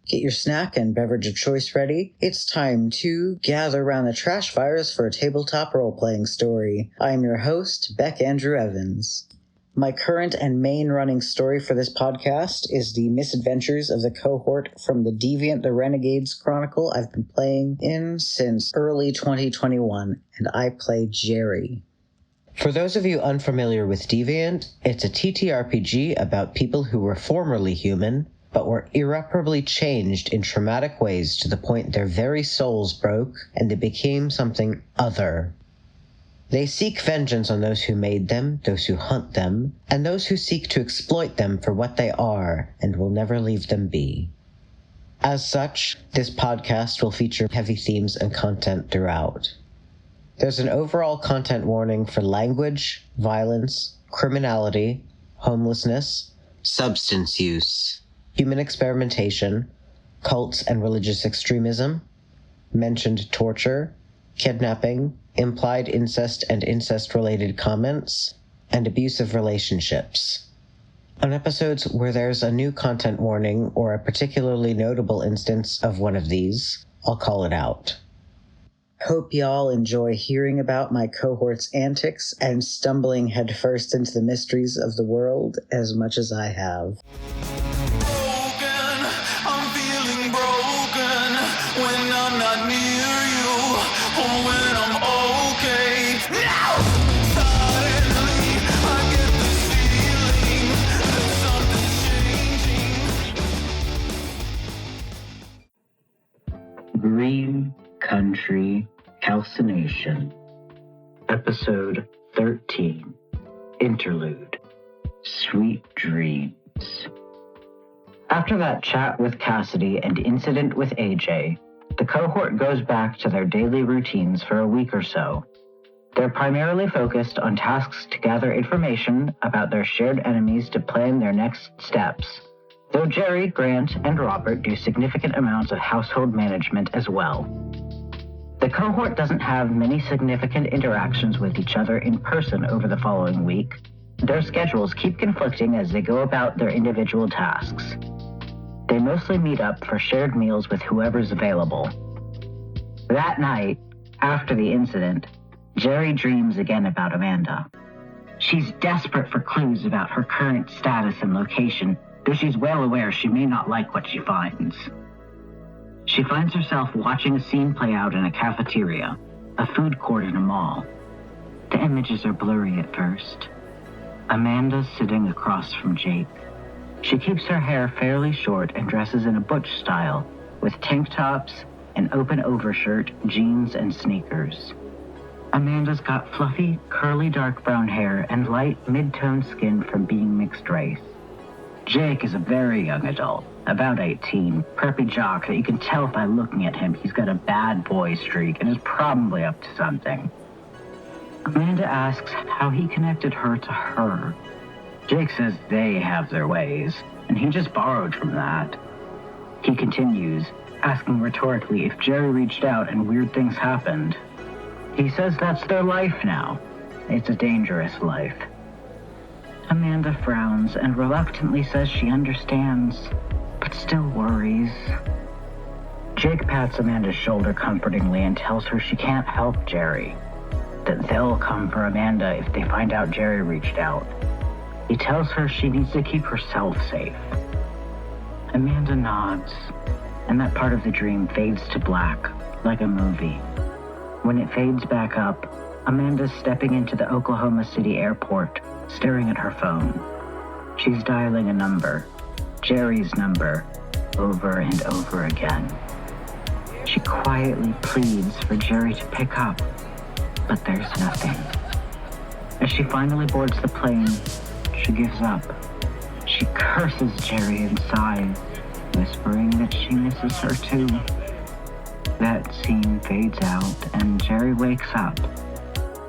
Get your snack and beverage of choice ready. It's time to gather around the Trashfires for a tabletop role-playing story. I am your host, Bek Andrew Evans. My current and main running story for this podcast is the misadventures of the cohort from the Deviant, the Renegades chronicle I've been playing in since early 2021, and I play Geri. For those of you unfamiliar with Deviant, it's a TTRPG about people who were formerly human, but were irreparably changed in traumatic ways to the point their very souls broke and they became something other. They seek vengeance on those who made them, those who hunt them, and those who seek to exploit them for what they are and will never leave them be. As such, this podcast will feature heavy themes and content throughout. There's an overall content warning for language, violence, criminality, homelessness, substance use, human experimentation, cults and religious extremism, mentioned torture, kidnapping, implied incest and incest-related comments, and abusive relationships. On episodes where there's a new content warning or a particularly notable instance of one of these, I'll call it out. Hope y'all enjoy hearing about my cohort's antics and stumbling headfirst into the mysteries of the world as much as I have. Green Country Calcination, Episode 13, Interlude, Sweet Dreams. After that chat with Cassidy and incident with AJ, the cohort goes back to their daily routines for a week or so. They're primarily focused on tasks to gather information about their shared enemies to plan their next steps, though Geri, Grant, and Robert do significant amounts of household management as well. The cohort doesn't have many significant interactions with each other in person over the following week. Their schedules keep conflicting as they go about their individual tasks. They mostly meet up for shared meals with whoever's available. That night, after the incident, Geri dreams again about Amanda. She's desperate for clues about her current status and location, though she's well aware she may not like what she finds. She finds herself watching a scene play out in a cafeteria, a food court in a mall. The images are blurry at first. Amanda's sitting across from Jake. She keeps her hair fairly short and dresses in a butch style, with tank tops, an open overshirt, jeans, and sneakers. Amanda's got fluffy, curly dark brown hair and light mid-tone skin from being mixed race. Jake is a very young adult, about 18, preppy jock that you can tell by looking at him he's got a bad boy streak and is probably up to something. Amanda asks how he connected her to her. Jake says they have their ways, and he just borrowed from that. He continues, asking rhetorically if Geri reached out and weird things happened. He says that's their life now. It's a dangerous life. Amanda frowns and reluctantly says she understands, but still worries. Jake pats Amanda's shoulder comfortingly and tells her she can't help Geri, that they'll come for Amanda if they find out Geri reached out. He tells her she needs to keep herself safe. Amanda nods, and that part of the dream fades to black, like a movie. When it fades back up, Amanda's stepping into the Oklahoma City airport, staring at her phone. She's dialing a number, Geri's number, over and over again. She quietly pleads for Geri to pick up, but there's nothing. As she finally boards the plane, she gives up. She curses Geri and sighs, whispering that she misses her too. That scene fades out, and Geri wakes up.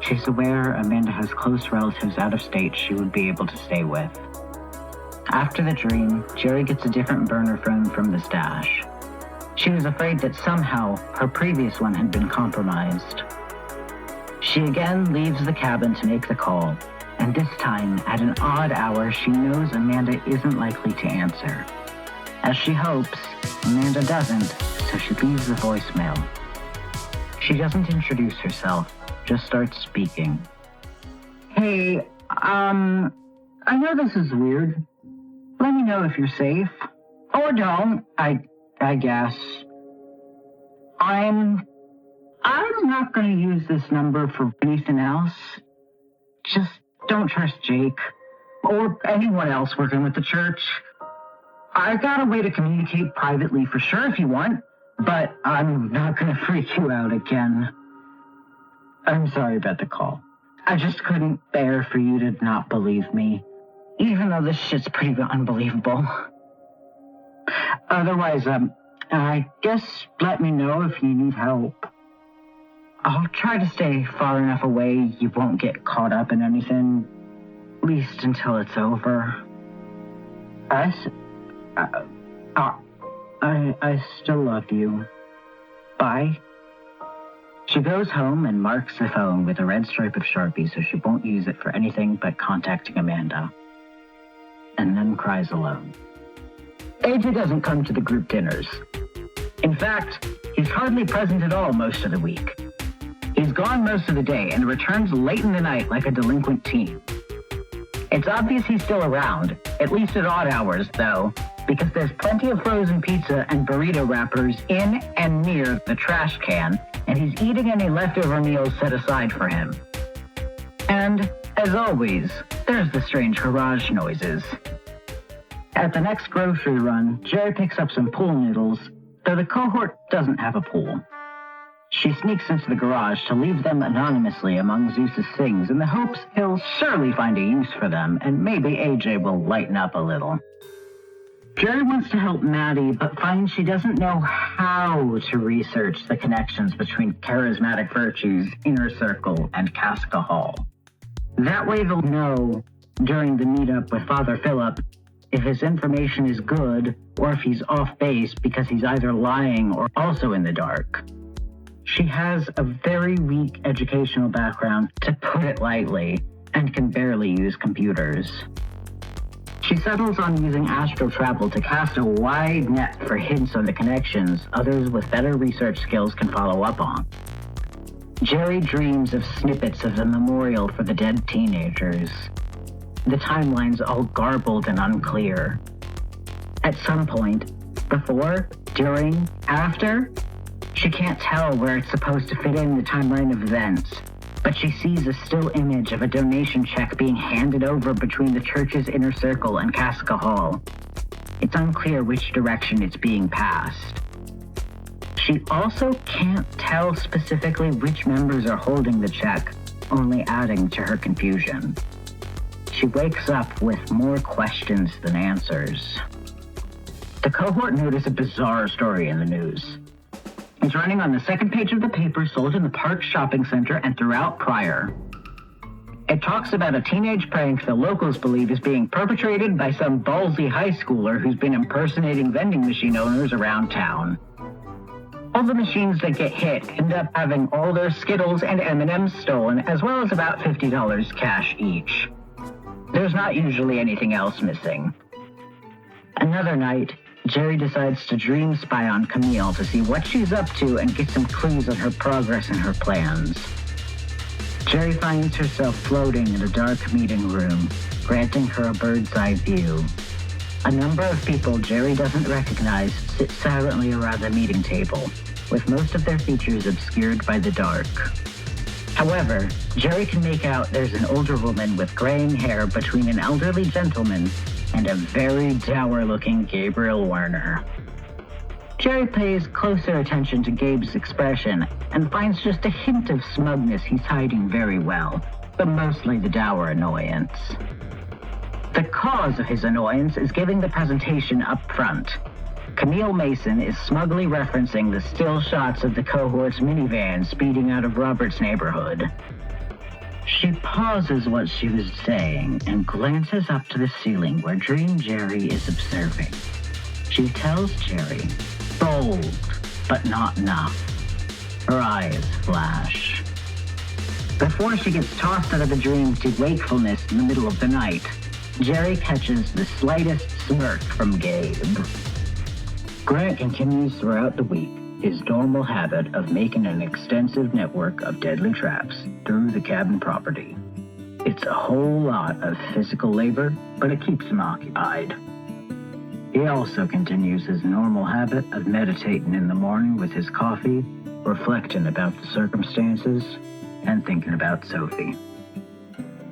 She's aware Amanda has close relatives out of state she would be able to stay with. After the dream, Geri gets a different burner phone from the stash. She was afraid that somehow her previous one had been compromised. She again leaves the cabin to make the call, and this time, at an odd hour, she knows Amanda isn't likely to answer. As she hopes, Amanda doesn't, so she leaves a voicemail. She doesn't introduce herself, just starts speaking. Hey, I know this is weird. Let me know if you're safe. Or don't, I guess. I'm not going to use this number for anything else. Just don't trust Jake. Or anyone else working with the church. I got a way to communicate privately for sure if you want, but I'm not going to freak you out again. I'm sorry about the call. I just couldn't bear for you to not believe me, even though this shit's pretty unbelievable. Otherwise, I guess let me know if you need help. I'll try to stay far enough away you won't get caught up in anything, at least until it's over. I still love you. Bye. She goes home and marks the phone with a red stripe of Sharpie so she won't use it for anything but contacting Amanda. And then cries alone. AJ doesn't come to the group dinners. In fact, he's hardly present at all most of the week. He's gone most of the day and returns late in the night like a delinquent teen. It's obvious he's still around, at least at odd hours, though, because there's plenty of frozen pizza and burrito wrappers in and near the trash can, and he's eating any leftover meals set aside for him. And, as always, there's the strange garage noises. At the next grocery run, Geri picks up some pool noodles, though the cohort doesn't have a pool. She sneaks into the garage to leave them anonymously among Zeus's things in the hopes he'll surely find a use for them, and maybe AJ will lighten up a little. Geri wants to help Maddie, but finds she doesn't know how to research the connections between charismatic virtues, inner circle, and Casca Hall. That way they'll know, during the meetup with Father Philip, if his information is good, or if he's off base because he's either lying or also in the dark. She has a very weak educational background, to put it lightly, and can barely use computers. She settles on using Astral Travel to cast a wide net for hints on the connections others with better research skills can follow up on. Geri dreams of snippets of the memorial for the dead teenagers. The timeline's all garbled and unclear. At some point, before, during, after, she can't tell where it's supposed to fit in the timeline of events, but she sees a still image of a donation check being handed over between the church's inner circle and Casca Hall. It's unclear which direction it's being passed. She also can't tell specifically which members are holding the check, only adding to her confusion. She wakes up with more questions than answers. The cohort notice a bizarre story in the news. It's running on the second page of the paper sold in the Park Shopping Center and throughout Pryor. It talks about a teenage prank the locals believe is being perpetrated by some ballsy high schooler who's been impersonating vending machine owners around town. All the machines that get hit end up having all their Skittles and M&Ms stolen, as well as about $50 cash each. There's not usually anything else missing. Another night, Geri decides to dream spy on Camille to see what she's up to and get some clues on her progress and her plans. Geri finds herself floating in a dark meeting room, granting her a bird's eye view. A number of people Geri doesn't recognize sit silently around the meeting table, with most of their features obscured by the dark. However, Geri can make out there's an older woman with graying hair between an elderly gentleman and a very dour-looking Gabriel Werner. Geri pays closer attention to Gabe's expression and finds just a hint of smugness he's hiding very well, but mostly the dour annoyance. The cause of his annoyance is giving the presentation up front. Camille Mason is smugly referencing the still shots of the cohort's minivan speeding out of Robert's neighborhood. She pauses what she was saying and glances up to the ceiling where Dream Geri is observing. She tells Geri, bold, but not enough. Her eyes flash. Before she gets tossed out of the dream to wakefulness in the middle of the night, Geri catches the slightest smirk from Gabe. Grant continues throughout the week his normal habit of making an extensive network of deadly traps through the cabin property. It's a whole lot of physical labor, but it keeps him occupied. He also continues his normal habit of meditating in the morning with his coffee, reflecting about the circumstances, and thinking about Sophie.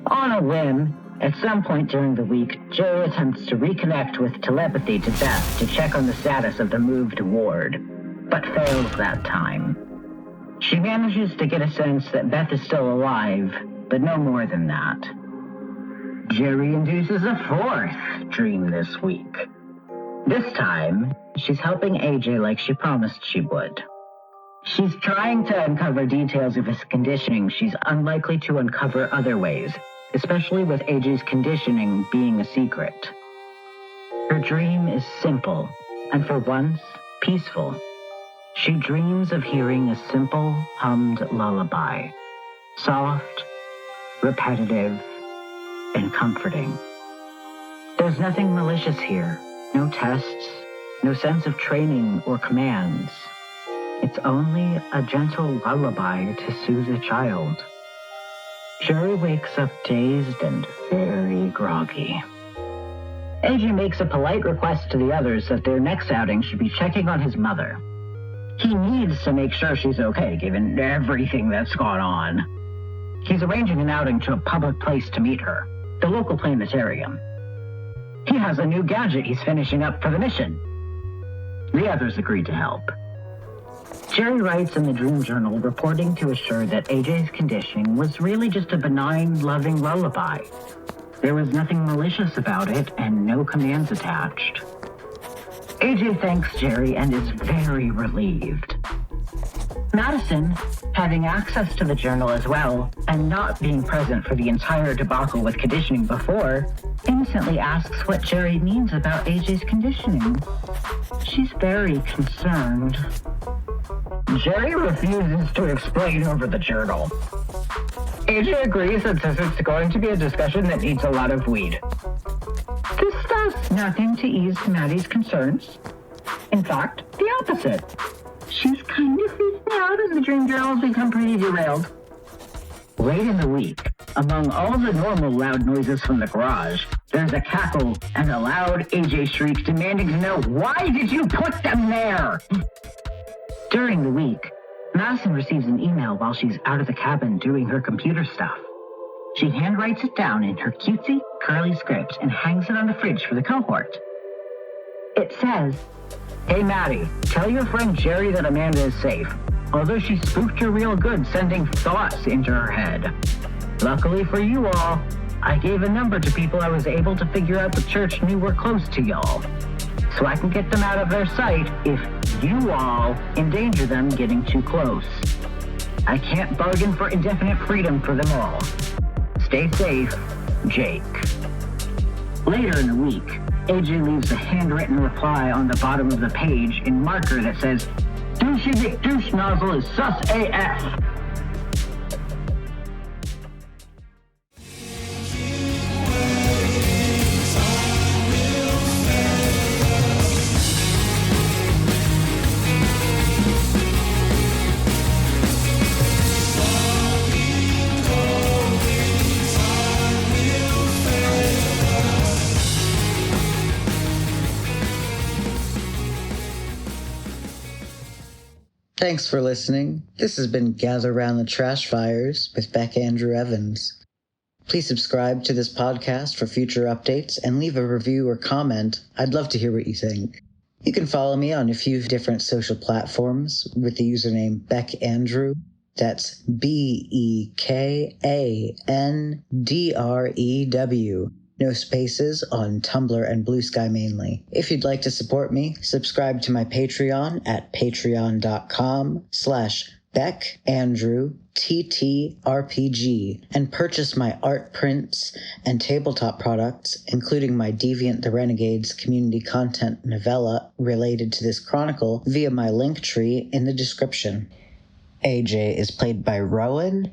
On a whim, at some point during the week, Geri attempts to reconnect with telepathy to Beth to check on the status of the moved ward, but fails that time. She manages to get a sense that Beth is still alive, but no more than that. Geri induces a fourth dream this week. This time, she's helping AJ like she promised she would. She's trying to uncover details of his conditioning she's unlikely to uncover other ways, especially with AJ's conditioning being a secret. Her dream is simple, and for once, peaceful. She dreams of hearing a simple, hummed lullaby. Soft, repetitive, and comforting. There's nothing malicious here. No tests, no sense of training or commands. It's only a gentle lullaby to soothe a child. Geri wakes up dazed and very groggy. AJ makes a polite request to the others that their next outing should be checking on his mother. He needs to make sure she's okay, given everything that's gone on. He's arranging an outing to a public place to meet her, the local planetarium. He has a new gadget he's finishing up for the mission. The others agreed to help. Geri writes in the dream journal reporting to assure that AJ's conditioning was really just a benign, loving lullaby. There was nothing malicious about it and no commands attached. AJ thanks Geri and is very relieved. Madison, having access to the journal as well, and not being present for the entire debacle with conditioning before, innocently asks what Geri means about AJ's conditioning. She's very concerned. Geri refuses to explain over the journal. AJ agrees that since it's going to be a discussion that needs a lot of weed. This does nothing to ease Maddie's concerns. In fact, the opposite. She's kind of freaking out as the dream journals become pretty derailed. Late in the week, among all the normal loud noises from the garage, there's a cackle and a loud AJ shriek demanding to know, why did you put them there? During the week, Madison receives an email while she's out of the cabin doing her computer stuff. She handwrites it down in her cutesy, curly script and hangs it on the fridge for the cohort. It says, "Hey Maddie, tell your friend Geri that Amanda is safe, although she spooked her real good sending thoughts into her head. Luckily for you all, I gave a number to people I was able to figure out the church knew were close to y'all, so I can get them out of their sight if you all endanger them getting too close. I can't bargain for indefinite freedom for them all. Stay safe, Jake." Later in the week, AJ leaves a handwritten reply on the bottom of the page in marker that says, "Douchey McDouche nozzle is sus AF." Thanks for listening. This has been Gather Round the Trashfires with Bek Andrew Evans. Please subscribe to this podcast for future updates and leave a review or comment. I'd love to hear what you think. You can follow me on a few different social platforms with the username Bek Andrew. That's BEKANDREW. No spaces on Tumblr and Blue Sky mainly. If you'd like to support me, subscribe to my Patreon at patreon.com/BekAndrewTTRPG and purchase my art prints and tabletop products, including my Deviant the Renegades community content novella related to this chronicle via my link tree in the description. AJ is played by Rowan.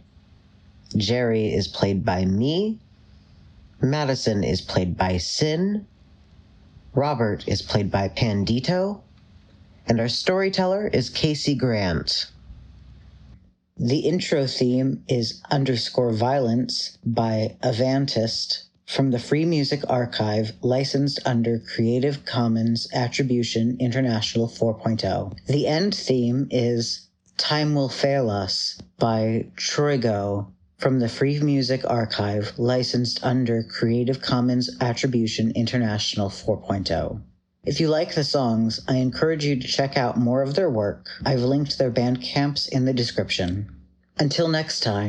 Geri is played by me. Madison is played by Sin. Robert is played by Pandito. And our storyteller is Casey Grant. The intro theme is _violence by Avantist from the Free Music Archive, licensed under Creative Commons Attribution International 4.0. The end theme is Time Will Fail Us by Troigo from the Free Music Archive, licensed under Creative Commons Attribution International 4.0. If you like the songs, I encourage you to check out more of their work. I've linked their Bandcamps in the description. Until next time.